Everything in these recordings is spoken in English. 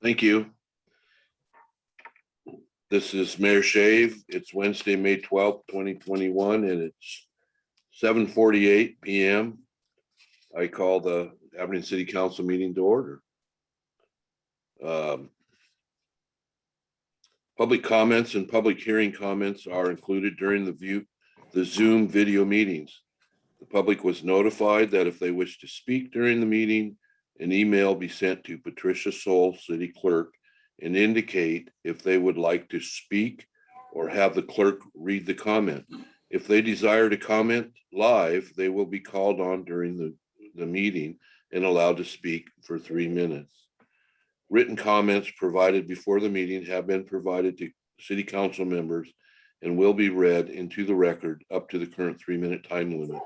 Thank you. This is Mayor Shave. It's Wednesday, May 12th, 2021, and it's 7:48 p.m. I call the Aberdeen City Council meeting to order. Public comments and public hearing comments are included during the Zoom video meetings. The public was notified that if they wish to speak during the meeting, an email be sent to Patricia Soul, City Clerk, and indicate if they would like to speak or have the clerk read the comment. If they desire to comment live, they will be called on during the meeting and allowed to speak for 3 minutes. Written comments provided before the meeting have been provided to city council members and will be read into the record up to the current 3-minute time limit.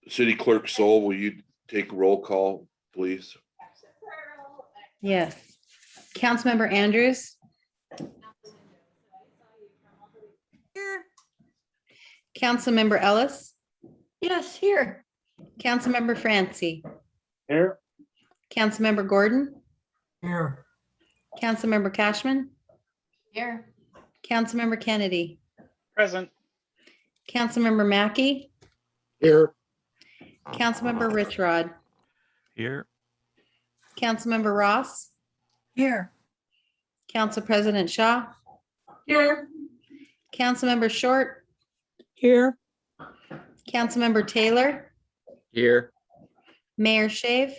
City Clerk Soul, will you take a roll call, please? Yes. Councilmember Andrews. Here. Councilmember Ellis. Yes, here. Councilmember Francie. Here. Councilmember Gordon. Here. Councilmember Cashman. Here. Councilmember Kennedy. Present. Councilmember Mackey. Here. Councilmember Richrod. Here. Councilmember Ross. Here. Council President Shaw. Here. Councilmember Short. Here. Councilmember Taylor. Here. Mayor Shave.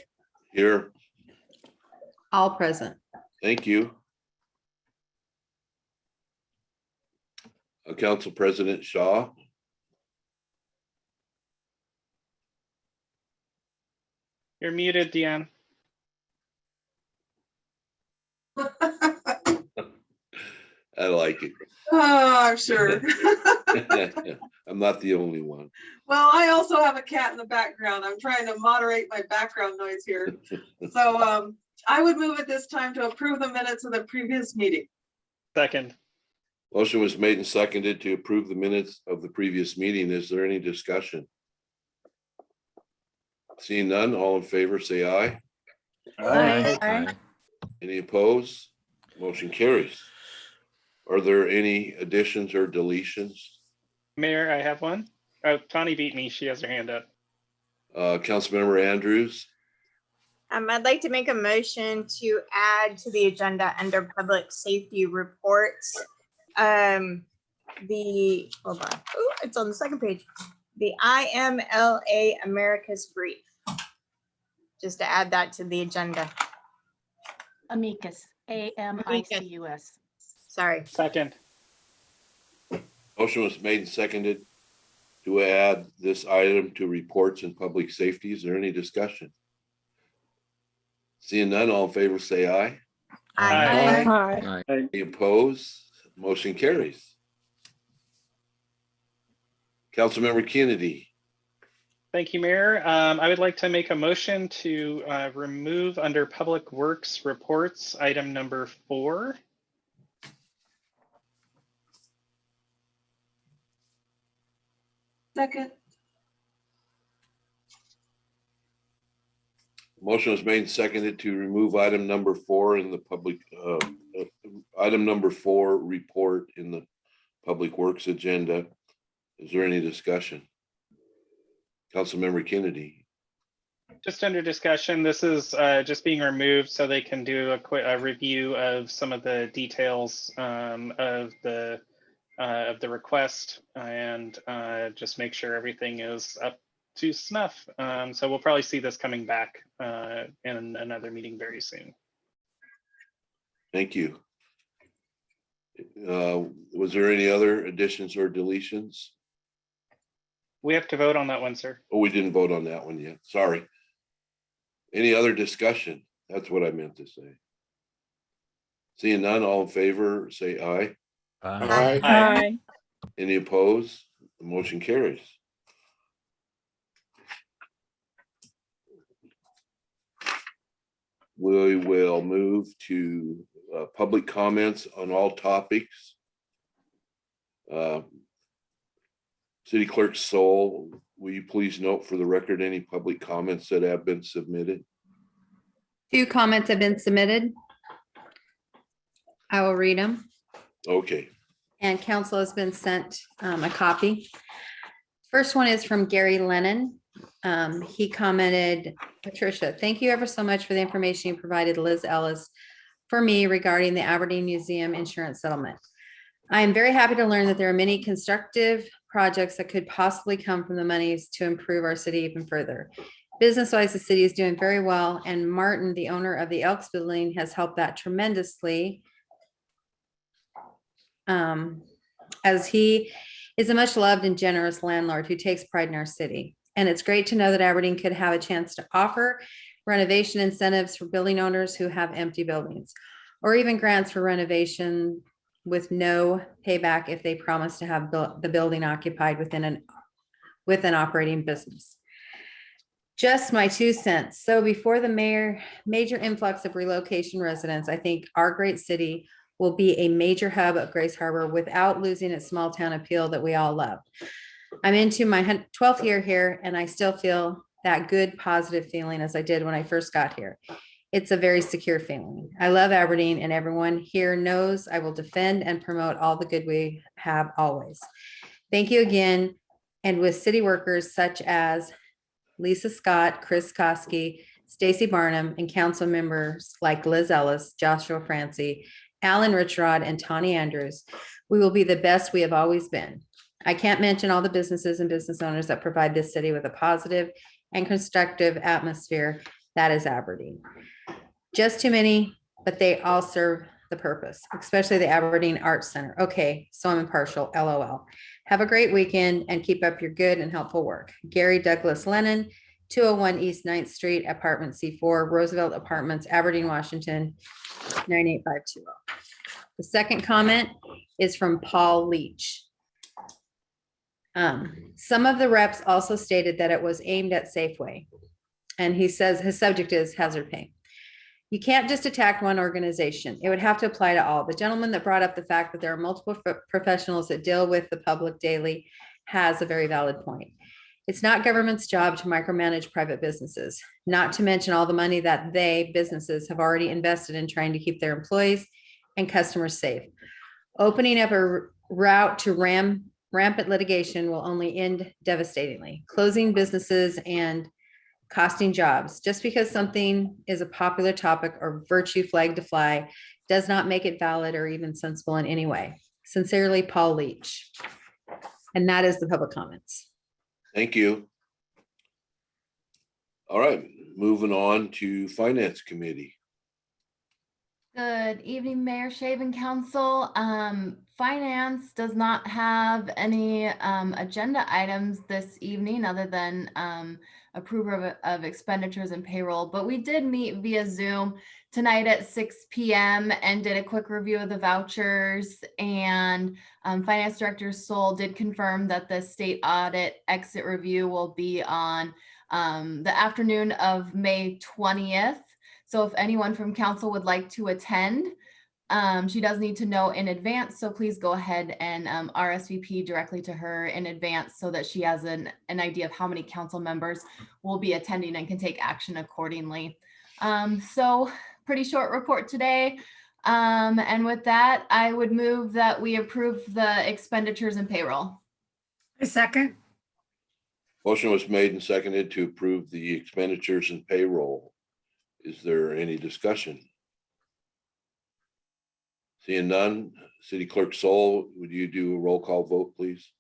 Here, All present. thank you. Council President Shaw. You're muted, Deanne. I like it. Oh, I'm sure. I'm not the only one. Well, I also have a cat in the background. I'm trying to moderate my background noise here. So I would move at this time to approve the minutes of the previous meeting. Second. Motion was made and seconded to approve the minutes of the previous meeting. Is there any discussion? Seeing none, all in favor, say aye. Aye. Any opposed? Motion carries. Are there any additions or deletions? Mayor, I have one. Oh, Tawny beat me. She has her hand up. Councilmember Andrews, I'd like to make a motion to add to the agenda under public safety reports. Hold on. Oh, it's on the second page. The IMLA America's Brief. Just to add that to the agenda. Amicus, AMICUS. Sorry. Second. motion was made and seconded to add this item to reports and public safety. Is there any discussion? Seeing none, all in favor, say aye. Aye. Any opposed? Motion carries. Councilmember Kennedy, Thank you, Mayor. I would like to make a motion to remove under Public Works reports, item number 4. Second. motion was made and seconded to remove item number 4 in the public, item number 4 report in the Public Works agenda. Is there any discussion? Councilmember Kennedy. Just under discussion, this is just being removed so they can do a quick review of some of the details of the request and just make sure everything is up to snuff. So we'll probably see this coming back in another meeting very soon. Thank you. Was there any other additions or deletions? We have to vote on that one, sir. Oh, we didn't vote on that one yet. Sorry. Any other discussion? That's what I meant to say. Seeing none, all in favor, say aye. Aye. Any opposed? The motion carries. We will move to public comments on all topics. City Clerk Soul, will you please note for the record any public comments that have been submitted? 2 comments have been submitted. I will read them, Okay, and council has been sent a copy. First one is from Gary Lennon. He commented, Patricia, thank you ever so much for the information you provided Liz Ellis for me regarding the Aberdeen Museum insurance settlement. I am very happy to learn that there are many constructive projects that could possibly come from the monies to improve our city even further. Business-wise, the city is doing very well, and Martin, the owner of the Elks Building, has helped that tremendously. As he is a much loved and generous landlord who takes pride in our city. And it's great to know that Aberdeen could have a chance to offer renovation incentives for building owners who have empty buildings, or even grants for renovation with no payback if they promise to have the building occupied with an operating business. Just my 2 cents. So before the major influx of relocation residents, I think our great city will be a major hub of Grace Harbor without losing its small town appeal that we all love. I'm into my 12th year here, and I still feel that good, positive feeling as I did when I first got here. It's a very secure feeling. I love Aberdeen, and everyone here knows I will defend and promote all the good we have always. Thank you again. And with city workers such as Lisa Scott, Chris Koski, Stacy Barnum, and council members like Liz Ellis, Joshua Francie, Alan Richrod, and Tawny Andrews, we will be the best we have always been. I can't mention all the businesses and business owners that provide this city with a positive and constructive atmosphere. That is Aberdeen. Just too many, but they all serve the purpose, especially the Aberdeen Arts Center. Okay, so I'm impartial, LOL. Have a great weekend and keep up your good and helpful work. Gary Douglas Lennon, 201 East 9th Street, Apartment C4, Roosevelt Apartments, Aberdeen, Washington, 98520. The second comment is from Paul Leach. Some of the reps also stated that it was aimed at Safeway. And he says his subject is hazard pay. You can't just attack one organization. It would have to apply to all. The gentleman that brought up the fact that there are multiple professionals that deal with the public daily has a very valid point. It's not government's job to micromanage private businesses, not to mention all the money that businesses have already invested in trying to keep their employees and customers safe. Opening up a route to rampant litigation will only end devastatingly, closing businesses and costing jobs. Just because something is a popular topic or virtue flag to fly does not make it valid or even sensible in any way. Sincerely, Paul Leach. And that is the public comments. thank you. All right, moving on to Finance Committee. Good evening, Mayor Shaven Council. Finance does not have any agenda items this evening other than approval of expenditures and payroll, but we did meet via Zoom tonight at 6 p.m. and did a quick review of the vouchers, and Finance Director Soul did confirm that the state audit exit review will be on the afternoon of May 20th. So if anyone from council would like to attend, she does need to know in advance. So please go ahead and RSVP directly to her in advance so that she has an idea of how many council members will be attending and can take action accordingly. So pretty short report today. And with that, I would move that we approve the expenditures and payroll. A second. Motion was made and seconded to approve the expenditures and payroll. Is there any discussion? Seeing none, City Clerk Soul, would you do a roll call vote, please?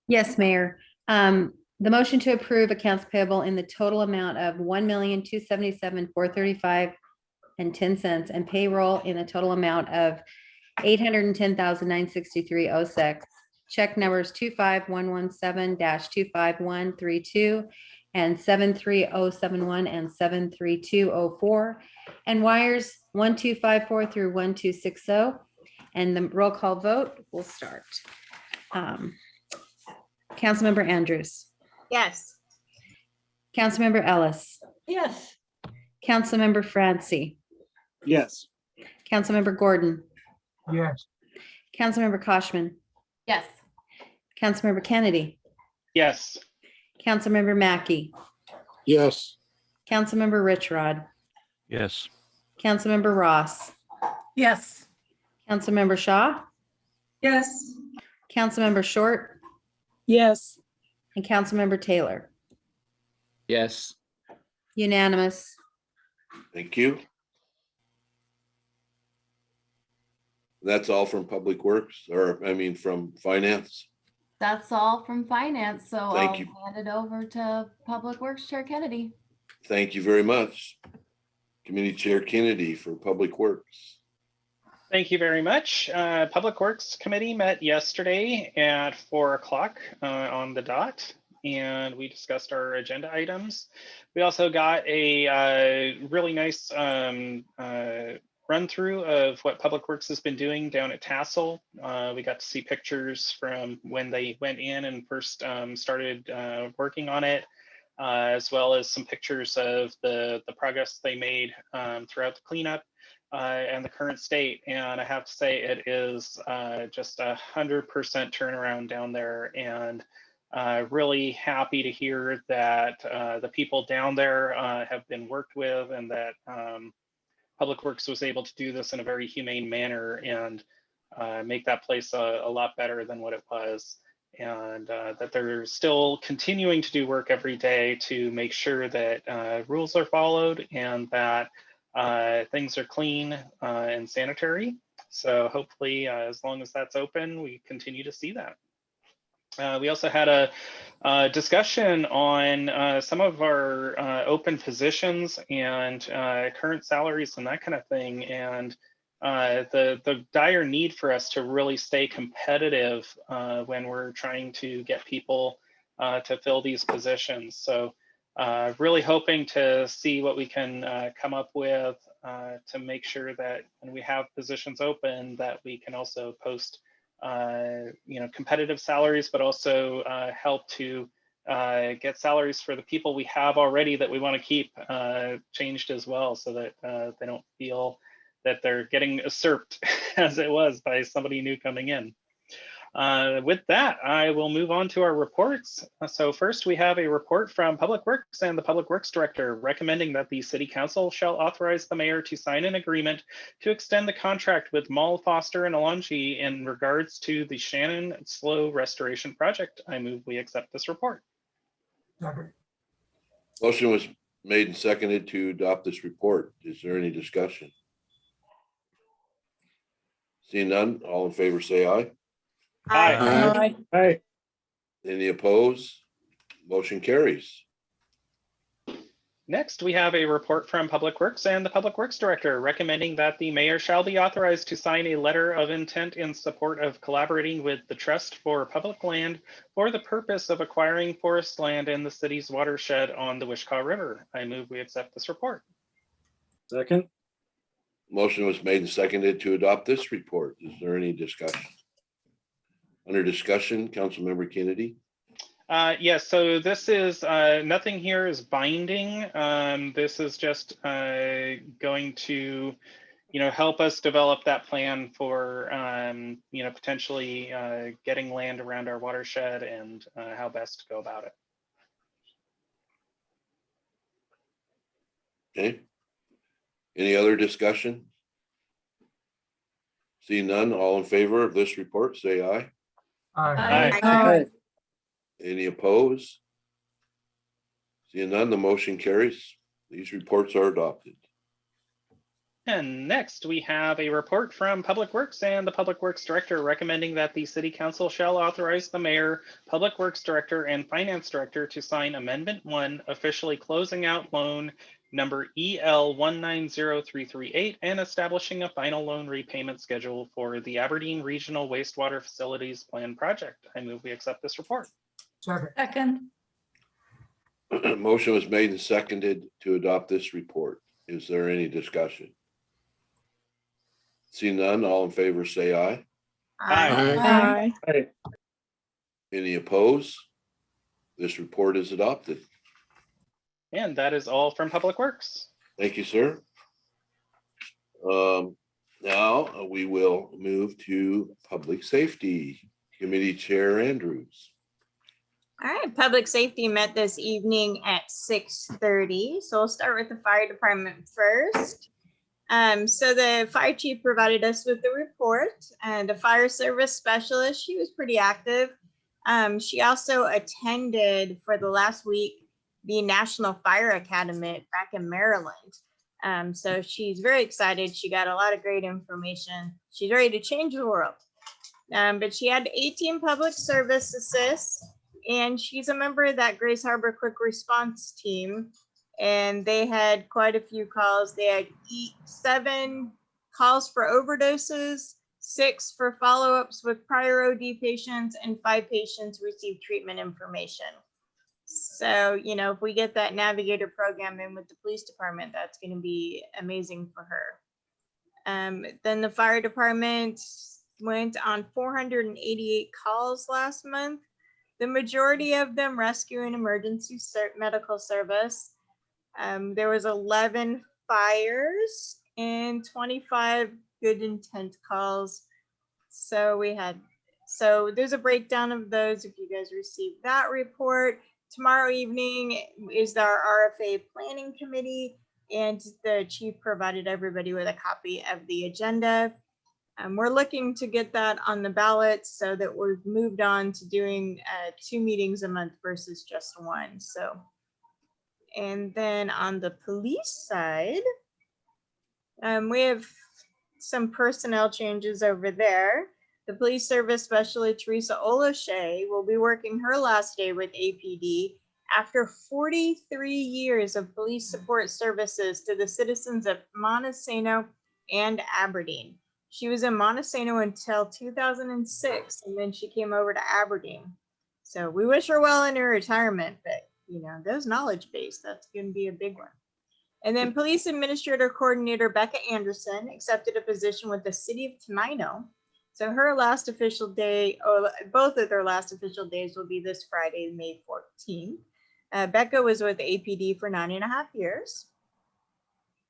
Yes, Mayor. The motion to approve accounts payable in the total amount of $1,277,435.10 and payroll in the total amount of $810,963.06. Check numbers 25117-25132 and 73071 and 73204, and wires 1254 through 1260. And the roll call vote will start. Councilmember Andrews, Yes. Councilmember Ellis, Yes. Councilmember Francie, Yes. Councilmember Gordon, Yes. Councilmember Koshman, Yes. Councilmember Kennedy, Yes, Councilmember Mackey, Yes. Councilmember Richrod, Yes. Councilmember Ross, Yes. Councilmember Shaw, Yes. Councilmember Short, Yes. and Councilmember Taylor. Yes. Unanimous. Thank you. That's all from Public Works, or I mean, from Finance. That's all from finance, so Thank I'll you. hand it over to Public Works Chair Kennedy. Thank you very much. Committee Chair Kennedy for Public Works. Thank you very much. Public Works Committee met yesterday at 4 o'clock on the dot, and we discussed our agenda items. We also got a really nice run through of what Public Works has been doing down at Tassel. We got to see pictures from when they went in and first started working on it, as well as some pictures of the progress they made throughout the cleanup. And the current state, and I have to say it is just 100% turnaround down there, and really happy to hear that the people down there have been worked with, and that Public Works was able to do this in a very humane manner and make that place a lot better than what it was, and that they're still continuing to do work every day to make sure that rules are followed and that things are clean and sanitary. So hopefully, as long as that's open, we continue to see that. We also had a discussion on some of our open positions and current salaries and that kind of thing, and the dire need for us to really stay competitive when we're trying to get people to fill these positions. So really hoping to see what we can come up with to make sure that when we have positions open, that we can also post competitive salaries, but also help to get salaries for the people we have already that we want to keep changed as well, so that they don't feel that they're getting usurped as it was by somebody new coming in. With that, I will move on to our reports. So first, we have a report from Public Works and the Public Works Director recommending that the City Council shall authorize the mayor to sign an agreement to extend the contract with Mall, Foster, and Alonji in regards to the Shannon Slough Restoration Project. I move we accept this report. Motion was made and seconded to adopt this report. Is there any discussion? Seeing none, all in favor say aye. Aye. Aye. Any opposed? Motion carries. Next, we have a report from Public Works and the Public Works Director recommending that the mayor shall be authorized to sign a letter of intent in support of collaborating with the Trust for Public Land for the purpose of acquiring forest land in the city's watershed on the Wishkah River. I move we accept this report. Second. Motion was made and seconded to adopt this report. Is there any discussion? Under discussion, Councilmember Kennedy. Yes, so this is, nothing here is binding. This is just going to, help us develop that plan for, potentially getting land around our watershed and how best to go about it. Okay. Any other discussion? See none, all in favor of this report, say aye. Aye. Aye. Any opposed? Seeing none, the motion carries. These reports are adopted. And next, we have a report from Public Works and the Public Works Director recommending that the City Council shall authorize the Mayor, Public Works Director, and Finance Director to sign Amendment 1, officially closing out loan number EL 190338 and establishing a final loan repayment schedule for the Aberdeen Regional Wastewater Facilities Plan Project. I move we accept this report. Second. Motion was made and seconded to adopt this report. Is there any discussion? See none, all in favor say aye. Aye. Aye. Any opposed? This report is adopted. And that is all from Public Works. Thank you, sir. Now we will move to Public Safety Committee Chair Andrews. All right, public safety met this evening at 6:30. So we'll start with the fire department first. So the fire chief provided us with the report, and the fire service specialist, she was pretty active. She also attended for the last week the National Fire Academy back in Maryland. So she's very excited. She got a lot of great information. She's ready to change the world. But she had 18 public service assists, and she's a member of that Grace Harbor Quick Response Team. And they had quite a few calls. They had 7 calls for overdoses, 6 for follow-ups with prior OD patients, and 5 patients received treatment information. So, you know, if we get that navigator program in with the police department, that's going to be amazing for her. Then the fire department went on 488 calls last month. The majority of them rescue and emergency medical service. There was 11 fires and 25 good intent calls. So there's a breakdown of those if you guys received that report. Tomorrow evening is our RFA planning committee, and the chief provided everybody with a copy of the agenda. We're looking to get that on the ballot so that we've moved on to doing 2 meetings a month versus just 1. So. And then on the police side, we have some personnel changes over there. The police service specialist, Teresa Oloshay, will be working her last day with APD after 43 years of police support services to the citizens of Montesano and Aberdeen. She was in Montesano until 2006, and then she came over to Aberdeen. So we wish her well in her retirement, but you know, those knowledge base, that's going to be a big one. And then police administrator coordinator Becca Anderson accepted a position with the city of Tenino. So her last official day, or both of their last official days, will be this Friday, May 14th. Becca was with APD for 9.5 years.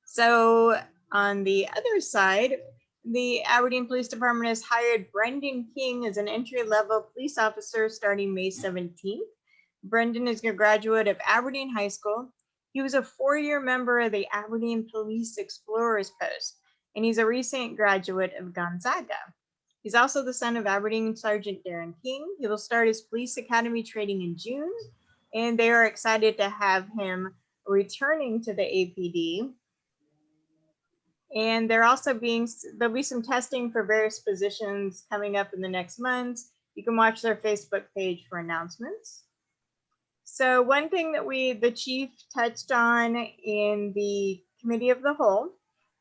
So on the other side, the Aberdeen Police Department has hired Brendan King as an entry-level police officer starting May 17th. Brendan is a graduate of Aberdeen High School. He was a 4-year member of the Aberdeen Police Explorers Post, and he's a recent graduate of Gonzaga. He's also the son of Aberdeen Sergeant Darren King. He will start his police academy training in June, and they are excited to have him returning to the APD. And there'll be some testing for various positions coming up in the next months. You can watch their Facebook page for announcements. So one thing that the chief touched on in the committee of the whole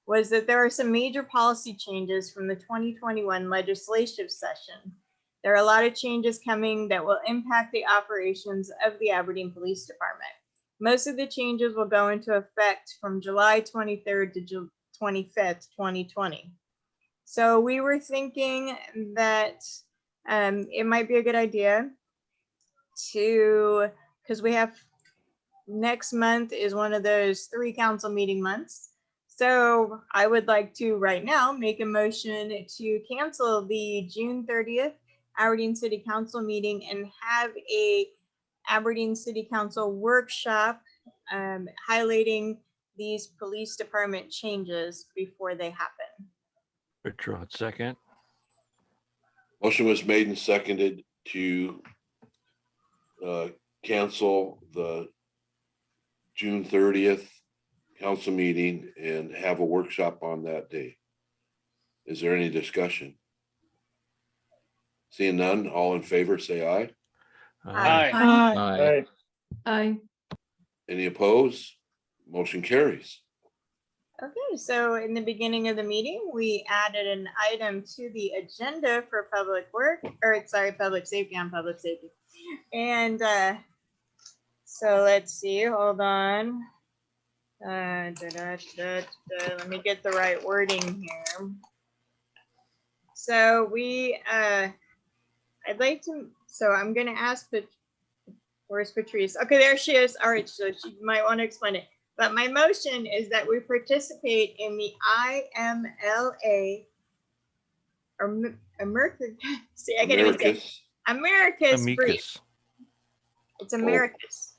was that there are some major policy changes from the 2021 legislative session. There are a lot of changes coming that will impact the operations of the Aberdeen Police Department. Most of the changes will go into effect from July 23rd to 25th, 2020. So we were thinking that it might be a good idea because we have next month is one of those 3 council meeting months. So I would like to right now make a motion to cancel the June 30th Aberdeen City Council meeting and have a Aberdeen City Council workshop highlighting these police department changes before they happen. Bertrand, second. Motion was made and seconded to cancel the June 30th council meeting and have a workshop on that day. Is there any discussion? Seeing none, all in favor, say aye. Aye. Aye. Aye. Any opposed? Motion carries. Okay, so in the beginning of the meeting, we added an item to the agenda for public safety on public safety. And so let's see, hold on. Let me get the right wording here. So I'm gonna ask, where's Patrice? Okay, there she is. All right, so she might want to explain it. But my motion is that we participate in the IMLA, or America's brief. It's Americus.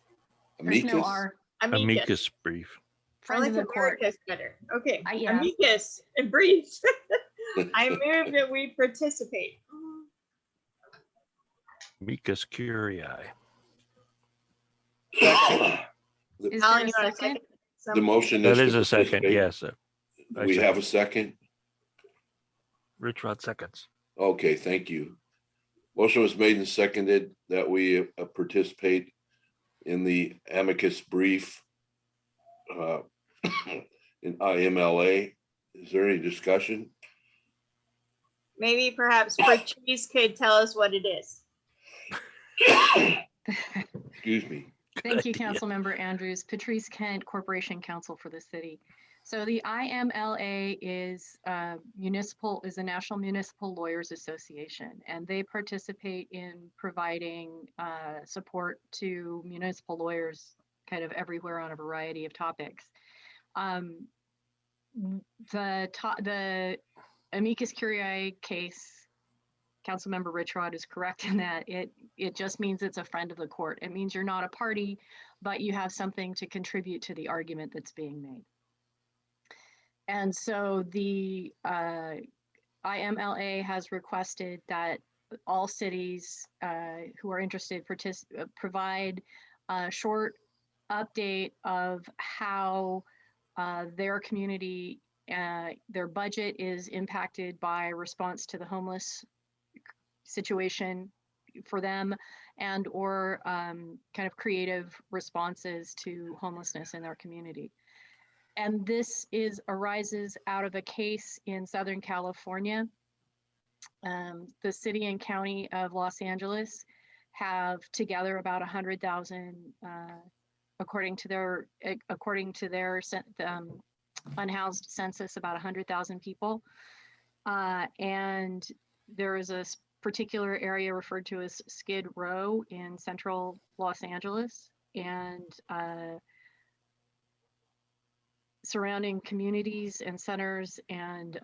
Amicus? Amicus. Amicus brief. I Friend like of the court. Americus better. Okay, Yeah. amicus and brief. I move that we participate. Amicus curiae. Is Alan, you want a second? The motion is. That to is a second, participate. yes. Do I we have a second. second? Rich Rod seconds. Okay, thank you. Motion was made and seconded that we participate in the amicus brief in IMLA. Is there any discussion? Maybe perhaps Patrice could tell us what it is. Excuse me. Thank you, Good idea. Councilmember Andrews. Patrice Kent, Corporation Counsel for the city. So the IMLA is a National Municipal Lawyers Association, and they participate in providing support to municipal lawyers kind of everywhere on a variety of topics. The amicus curiae case, Councilmember Richrod is correct in that it just means it's a friend of the court. It means you're not a party, but you have something to contribute to the argument that's being made. And so the IMLA has requested that all cities who are interested provide a short update of how their community, their budget is impacted by response to the homeless situation for them, and or kind of creative responses to homelessness in their community. And this arises out of a case in Southern California. The city and county of Los Angeles have together about 100,000, according to their unhoused census, about 100,000 people. And there is a particular area referred to as Skid Row in central Los Angeles, and surrounding communities and centers and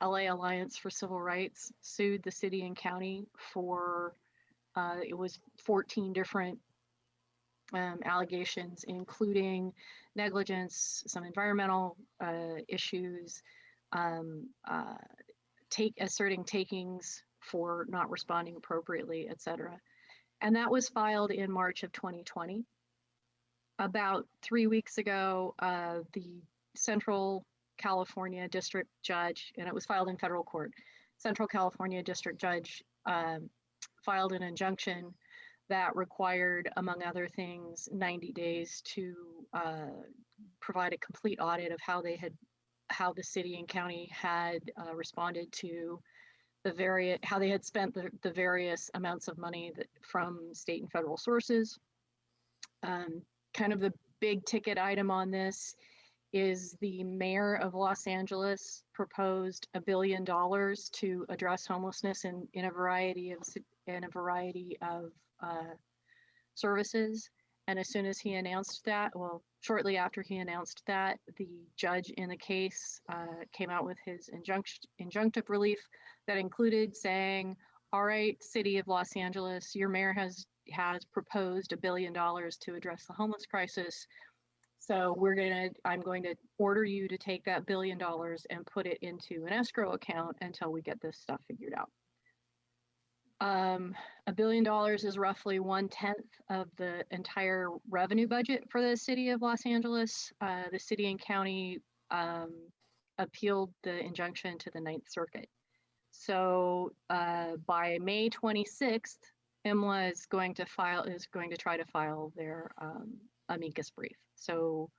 LA Alliance for Civil Rights sued the city and county for, it was 14 different allegations, including negligence, some environmental issues, asserting takings for not responding appropriately, et cetera. And that was filed in March of 2020. About 3 weeks ago, the Central California District Judge, and it was filed in federal court, Central California District Judge filed an injunction that required, among other things, 90 days to provide a complete audit of how the city and county had responded to how they had spent the various amounts of money from state and federal sources. Kind of the big ticket item on this is the mayor of Los Angeles proposed $1 billion to address homelessness in a variety of services. And as soon as he announced that, well, shortly after he announced that, the judge in the case came out with his injunctive relief that included saying, all right, city of Los Angeles, your mayor has proposed $1 billion to address the homeless crisis. So I'm going to order you to take that $1 billion and put it into an escrow account until we get this stuff figured out. $1 billion is roughly 1/10 of the entire revenue budget for the city of Los Angeles. The city and county appealed the injunction to the Ninth Circuit. So by May 26th, IMLA is going to try to file their amicus brief. So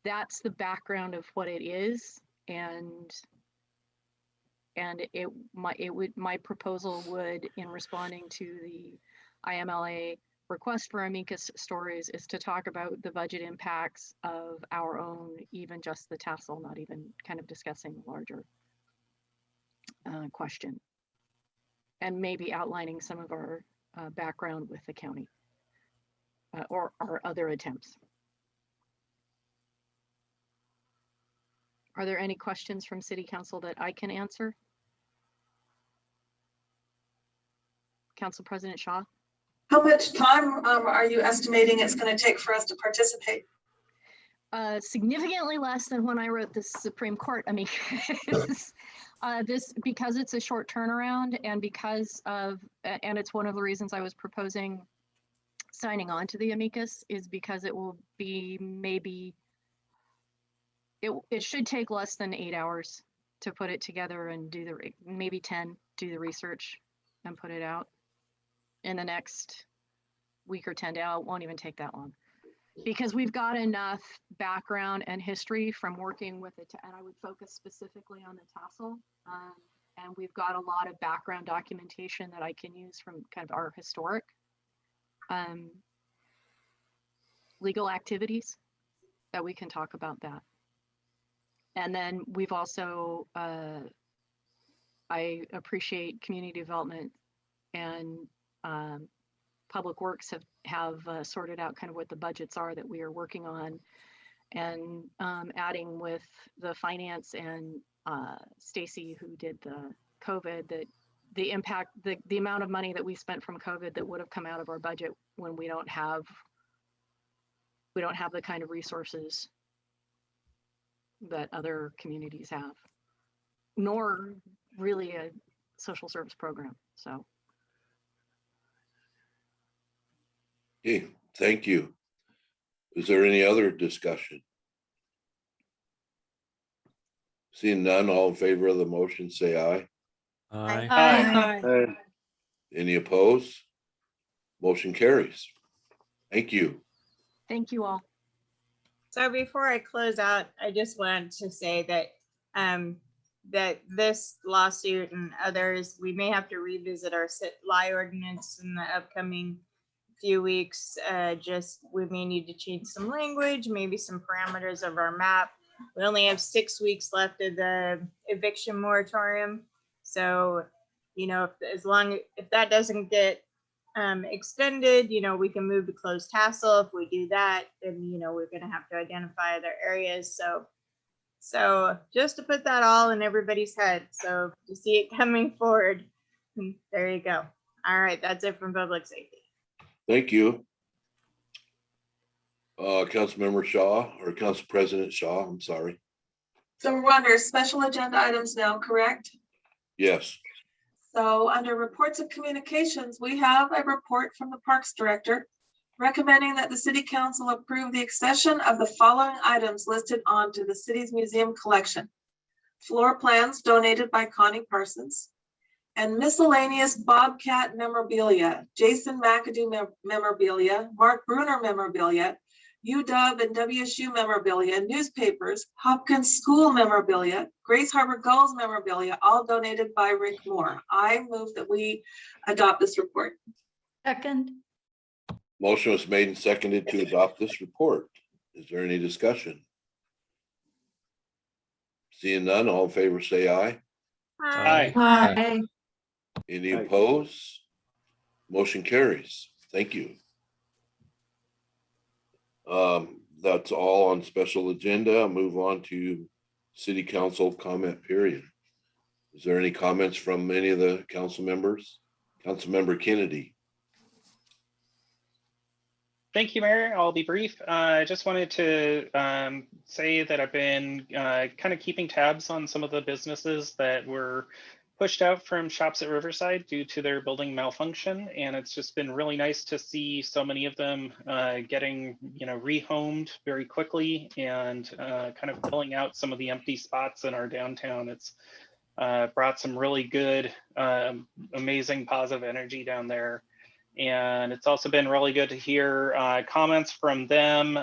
that's the background of what it is, and my proposal would, in responding to the IMLA request for amicus stories, is to talk about the budget impacts of our own, even just the tassel, not even kind of discussing the larger question, and maybe outlining some of our background with the county or our other attempts. Are there any questions from City Council that I can answer? Council President Shaw. How much time are you estimating it's going to take for us to participate? Significantly less than when I wrote the Supreme Court amicus. This, because it's a short turnaround and because of, and it's one of the reasons I was proposing signing on to the amicus, is because it will be maybe, it should take less than 8 hours to put it together and do the, maybe 10, do the research and put it out in the next week or 10 days. It won't even take that long. Because we've got enough background and history from working with it, and I would focus specifically on the tassel. And we've got a lot of background documentation that I can use from kind of our historic legal activities that we can talk about that. And then we've also, I appreciate community development and Public Works have sorted out kind of what the budgets are that we are working on, and adding with the finance and Stacy, who did the COVID, that the impact, the amount of money that we spent from COVID that would have come out of our budget when we don't have the kind of resources that other communities have, nor really a social service program. So. Okay, thank you. Is there any other discussion? Seeing none, all in favor of the motion, say aye. Aye. Aye. Any opposed? Motion carries. Thank you. Thank you all. So before I close out, I just wanted to say that that this lawsuit and others, we may have to revisit our lie ordinance in the upcoming few weeks. Just we may need to change some language, maybe some parameters of our map. We only have 6 weeks left of the eviction moratorium. So, you know, if that doesn't get extended, you know, we can move to closed tassel. If we do that, then, you know, we're going to have to identify other areas. So just to put that all in everybody's head. So you see it coming forward. There you go. All right. That's it from Public Safety. Thank you. Councilmember Shaw, or Council President Shaw, I'm sorry. So we're under special agenda items now, correct? Yes. So under reports of communications, we have a report from the Parks Director recommending that the City Council approve the accession of the following items listed onto the city's museum collection. Floor plans donated by Connie Parsons, and miscellaneous Bobcat memorabilia, Jason McAdoo memorabilia, Mark Bruner memorabilia, UW and WSU memorabilia, newspapers, Hopkins School memorabilia, Grace Harbor Gulls memorabilia, all donated by Rick Moore. I move that we adopt this report. Second. Motion was made and seconded to adopt this report. Is there any discussion? Seeing none, all in favor say aye. Hi. Aye. Any opposed? Motion carries. Thank you. That's all on special agenda. I'll move on to City Council comment period. Is there any comments from any of the council members? Councilmember Kennedy. Thank you, Mayor. I'll be brief. I just wanted to say that I've been kind of keeping tabs on some of the businesses that were pushed out from Shops at Riverside due to their building malfunction. And it's just been really nice to see so many of them getting, you know, rehomed very quickly and kind of filling out some of the empty spots in our downtown. It's brought some really good, amazing positive energy down there. And it's also been really good to hear comments from them,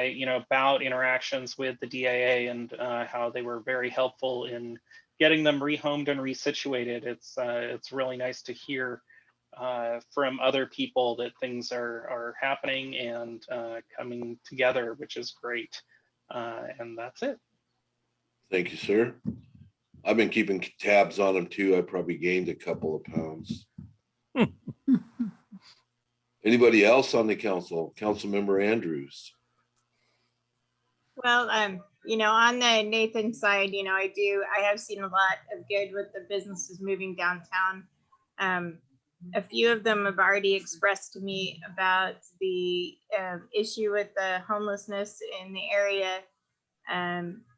you know, about interactions with the DAA and how they were very helpful in getting them rehomed and resituated. It's really nice to hear from other people that things are happening and coming together, which is great. And that's it. Thank you, sir. I've been keeping tabs on them too. I probably gained a couple of pounds. Anybody else on the council? Councilmember Andrews. Well, you know, on the Nathan side, you know, I have seen a lot of good with the businesses moving downtown. a few of them have already expressed to me about the issue with the homelessness in the area.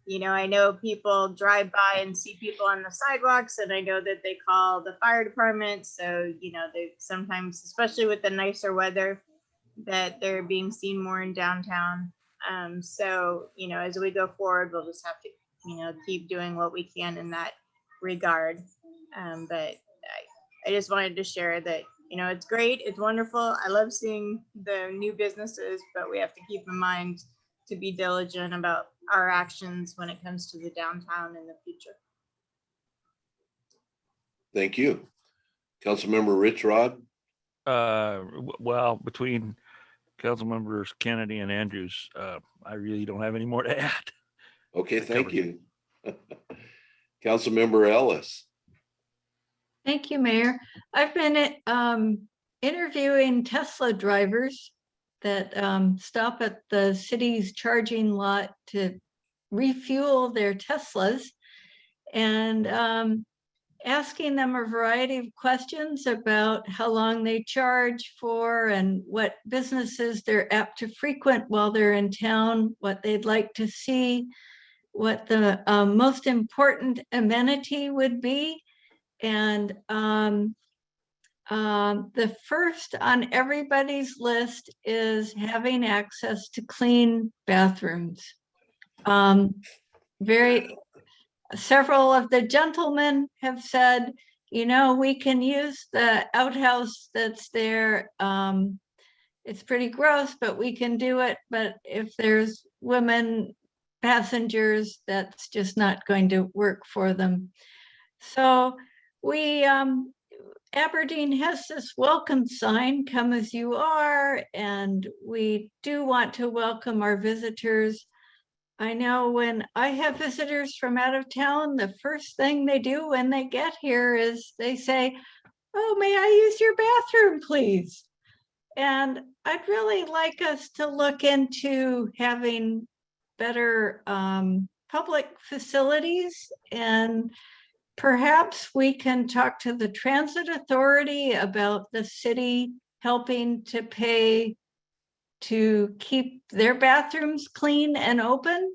You know, I know people drive by and see people on the sidewalks, and I know that they call the fire department. So, you know, they sometimes, especially with the nicer weather, that they're being seen more in downtown. So, you know, as we go forward, we'll just have to, you know, keep doing what we can in that regard. But I just wanted to share that, you know, it's great. It's wonderful. I love seeing the new businesses, but we have to keep in mind to be diligent about our actions when it comes to the downtown in the future. Thank you. Councilmember Rich Rod? Well, between council members Kennedy and Andrews, I really don't have any more to add. Okay, That thank covers you. Councilmember Ellis? Thank you, Mayor. I've been interviewing Tesla drivers that stop at the city's charging lot to refuel their Teslas, and asking them a variety of questions about how long they charge for and what businesses they're apt to frequent while they're in town, what they'd like to see, what the most important amenity would be. And the first on everybody's list is having access to clean bathrooms. Several of the gentlemen have said, you know, we can use the outhouse that's there. It's pretty gross, but we can do it. But if there's women passengers, that's just not going to work for them. So we, Aberdeen has this welcome sign, come as you are, and we do want to welcome our visitors. I know when I have visitors from out of town, the first thing they do when they get here is they say, oh, may I use your bathroom, please? And I'd really like us to look into having better public facilities, and perhaps we can talk to the transit authority about the city helping to pay to keep their bathrooms clean and open.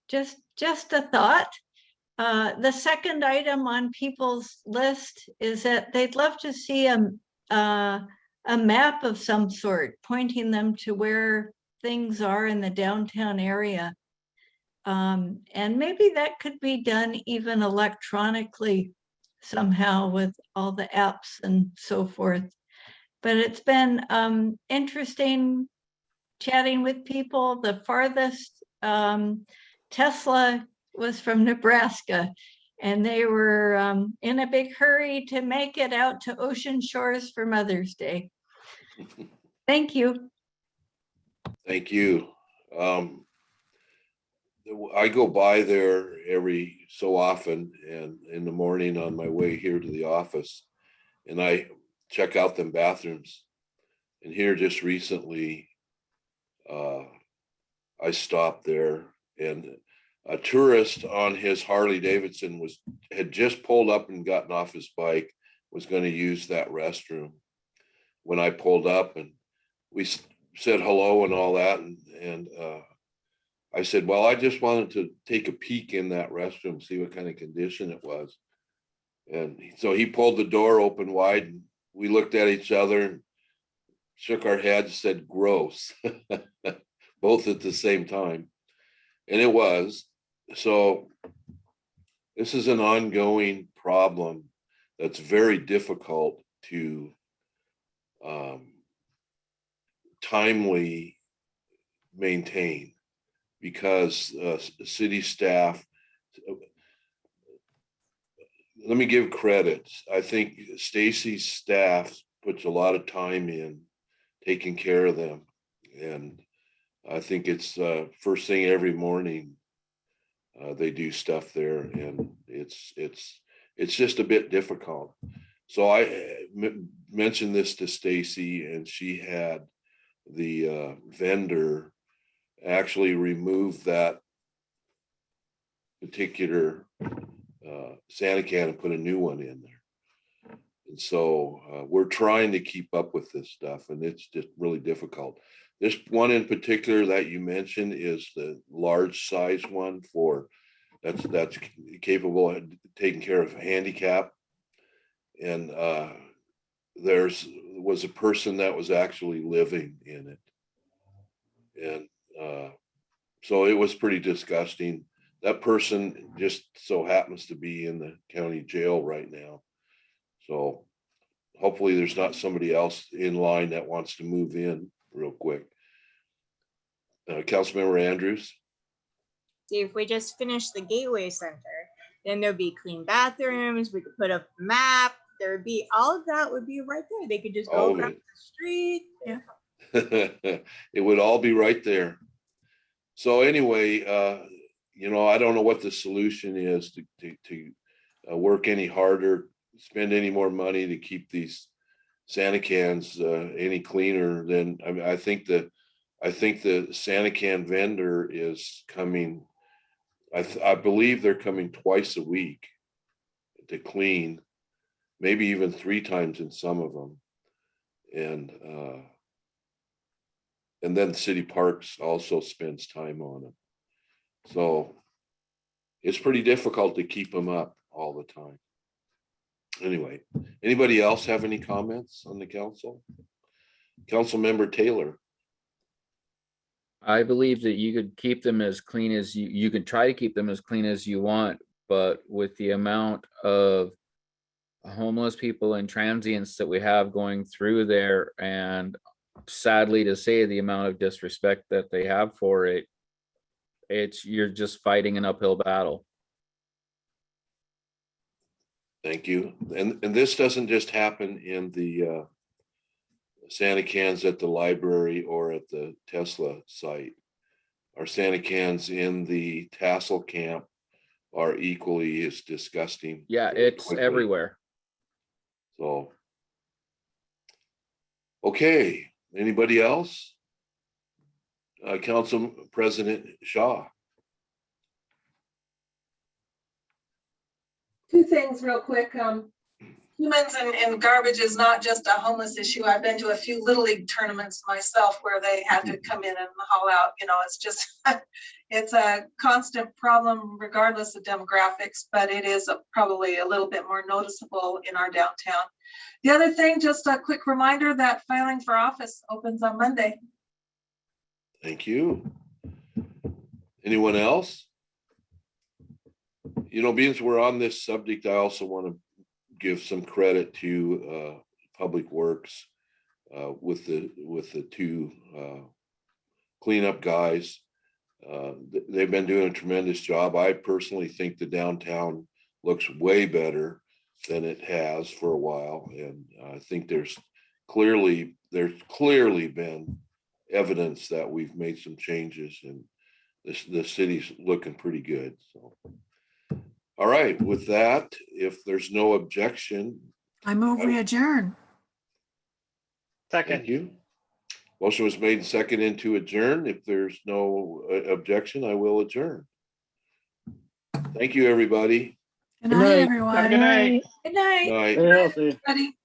Just a thought. The second item on people's list is that they'd love to see a map of some sort pointing them to where things are in the downtown area. And maybe that could be done even electronically somehow with all the apps and so forth. But it's been interesting chatting with people. The farthest Tesla was from Nebraska, and they were in a big hurry to make it out to Ocean Shores for Mother's Day. Thank you. Thank you. I go by there every so often, and in the morning on my way here to the office, and I check out them bathrooms. And here just recently, I stopped there, and a tourist on his Harley Davidson had just pulled up and gotten off his bike, was going to use that restroom. When I pulled up, and we said hello and all that, and I said, well, I just wanted to take a peek in that restroom, see what kind of condition it was. And so he pulled the door open wide, and we looked at each other and shook our heads, said, gross, both at the same time. And it was. So this is an ongoing problem that's very difficult to timely maintain, because city staff, let me give credit. I think Stacy's staff puts a lot of time in taking care of them. And I think it's first thing every morning, they do stuff there, and it's just a bit difficult. So I mentioned this to Stacy, and she had the vendor actually remove that particular Santa can and put a new one in there. And so we're trying to keep up with this stuff, and it's just really difficult. This one in particular that you mentioned is the large size one for that's capable of taking care of handicap. And was a person that was actually living in it. And so it was pretty disgusting. That person just so happens to be in the county jail right now. So hopefully there's not somebody else in line that wants to move in real quick. Councilmember Andrews. See, if we just finish the Gateway Center, then there'd be clean bathrooms, we could put up a map, there'd be, all of that would be right there. They could just All go of across it. the street. Yeah. It would all be right there. So anyway, I don't know what the solution is to work any harder, spend any more money to keep these Santa cans any cleaner than, I mean, I think the Santa can vendor is coming. I believe they're coming twice a week to clean, maybe even 3 times in some of them. And then City Parks also spends time on it. So it's pretty difficult to keep them up all the time. Anyway, anybody else have any comments on the council? Councilmember Taylor. I believe that you could keep them as clean as you can try to keep them as clean as you want, but with the amount of homeless people and transients that we have going through there, and sadly to say, the amount of disrespect that they have for it, you're just fighting an uphill battle. Thank you. And this doesn't just happen in the Santa cans at the library or at the Tesla site. Our Santa cans in the Tassel camp are equally as disgusting. Yeah, very it's quickly. everywhere. So, okay, anybody else? Council President Shaw. 2 things real quick. Humans and garbage is not just a homeless issue. I've been to a few Little League tournaments myself where they had to come in and haul out, it's just, it's a constant problem regardless of demographics, but it is probably a little bit more noticeable in our downtown. The other thing, just a quick reminder that filing for office opens on Monday. Thank you. Anyone else? Being as we're on this subject, I also want to give some credit to Public Works with the 2 cleanup guys. They've been doing a tremendous job. I personally think the downtown looks way better than it has for a while, and I think there's clearly been evidence that we've made some changes, and the city's looking pretty good. So. All right, with that, if there's no objection. I move we adjourn. Second. Thank you. Motion was made and seconded to adjourn. If there's no objection, I will adjourn. Thank you, everybody. Good night, everyone. Have a good night. Good night. Night. Stay healthy. Ready?